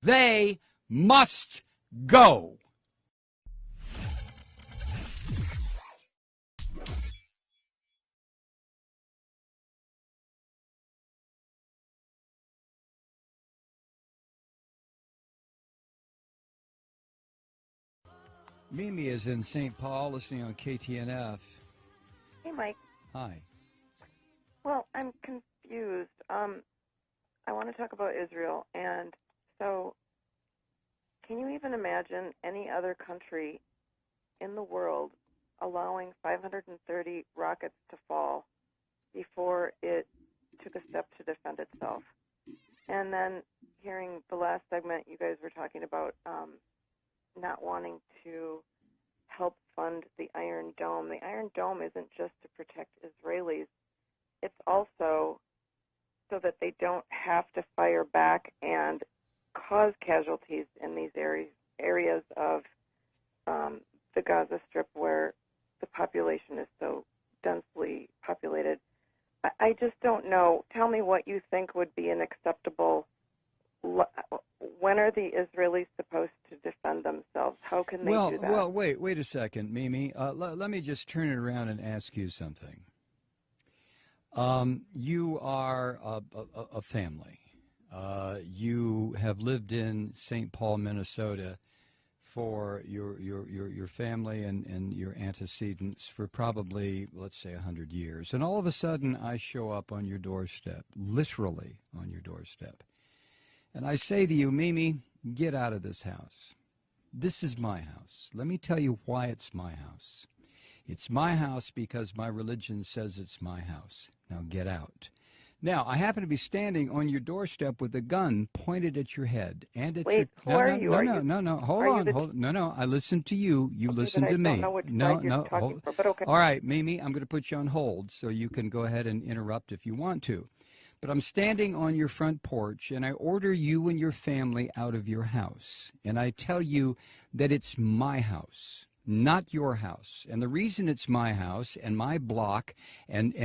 They must go. Mimi is in St. Paul listening on KTNF. Hey, Mike. Hi. Well, I'm confused. I want to talk about Israel. And so can you even imagine any other country in the world allowing 530 rockets to fall before it took a step to defend itself? And then hearing the last segment, you guys were talking about not wanting to help fund the Iron Dome. The Iron Dome isn't just to protect Israelis. It's also so that they don't have to fire back and cause casualties in these areas of the Gaza Strip where the population is so densely populated. I just don't know. Tell me what you think would be an acceptable. When are the Israelis supposed to defend themselves? How can they do that? Well, wait a second, Mimi. Let me just turn it around and ask you something. You are a family. You have lived in St. Paul, Minnesota for your family and your antecedents for probably, let's say, 100 years. And all of a sudden, I show up on your doorstep, literally on your doorstep. And I say to you, Mimi, get out of this house. This is my house. Let me tell you why it's my house. It's my house because my religion says it's my house. Now get out. Now, I happen to be standing on your doorstep with a gun pointed at your head and at your... Who are you? No. Hold on. No. I listened to you. You listened to me. I don't know which side you're talking for, but okay. All right, Mimi, I'm going to put you on hold so you can go ahead and interrupt if you want to. But I'm standing on your front porch, and I order you and your family out of your house. And I tell you that it's my house, not your house. And the reason it's my house and my block and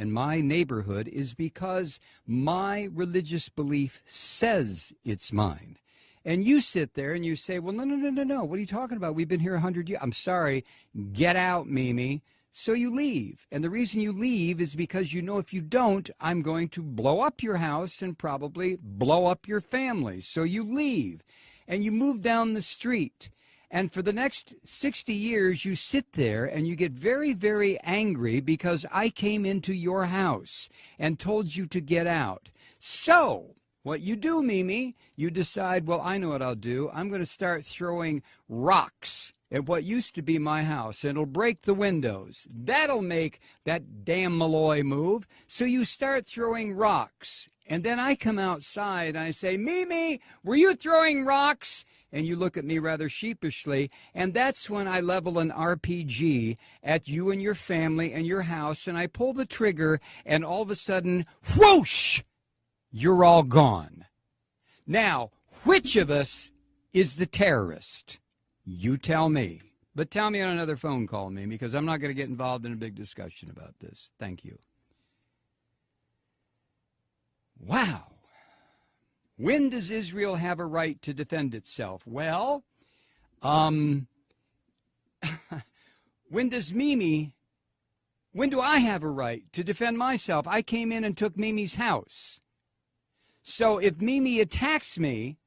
my neighborhood is because my religious belief says it's mine. And you sit there and you say, well, no. What are you talking about? We've been here 100 years. I'm sorry. Get out, Mimi. So you leave. And the reason you leave is because you know if you don't, I'm going to blow up your house and probably blow up your family. So you leave and you move down the street. And for the next 60 years, you sit there and you get very, very angry because I came into your house and told you to get out. So what you do, Mimi, you decide, well, I know what I'll do. I'm going to start throwing rocks at what used to be my house, and it'll break the windows. That'll make that damn Malloy move. So you start throwing rocks. And then I come outside and I say, Mimi, were you throwing rocks? And you look at me rather sheepishly, and that's when I level an RPG at you and your family and your house, and I pull the trigger, and all of a sudden, whoosh, you're all gone. Now, which of us is the terrorist? You tell me. But tell me on another phone call, Mimi, because I'm not going to get involved in a big discussion about this. Thank you. Wow. When does Israel have a right to defend itself? Well, when do I have a right to defend myself? I came in and took Mimi's house. So if Mimi attacks me,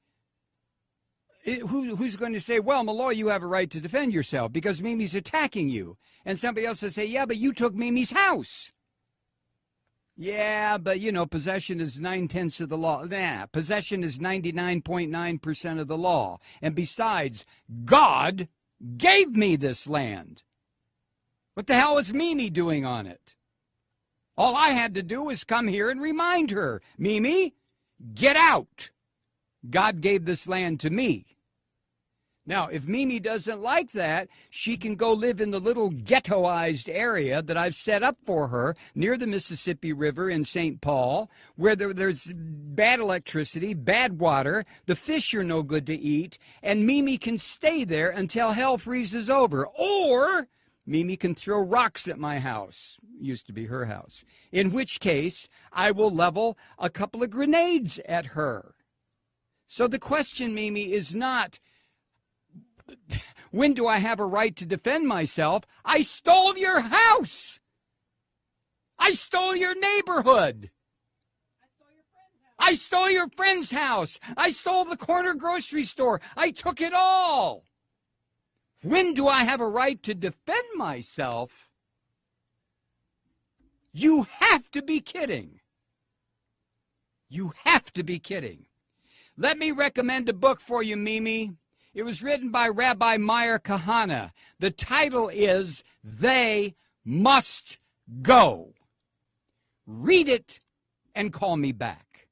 who's going to say, well, Malloy, you have a right to defend yourself because Mimi's attacking you? And somebody else will say, yeah, but you took Mimi's house. Yeah, but, possession is 9/10 of the law. Nah, possession is 99.9% of the law. And besides, God gave me this land. What the hell is Mimi doing on it? All I had to do was come here and remind her, Mimi, get out. God gave this land to me. Now, if Mimi doesn't like that, she can go live in the little ghettoized area that I've set up for her near the Mississippi River in St. Paul, where there's bad electricity, bad water, the fish are no good to eat, and Mimi can stay there until hell freezes over. Or Mimi can throw rocks at my house, used to be her house, in which case I will level a couple of grenades at her. So the question, Mimi, is not, when do I have a right to defend myself? I stole your house. I stole your neighborhood. I stole your friend's house. I stole the corner grocery store. I took it all. When do I have a right to defend myself? You have to be kidding. You have to be kidding. Let me recommend a book for you, Mimi. It was written by Rabbi Meir Kahana. The title is They Must Go. Read it and call me back.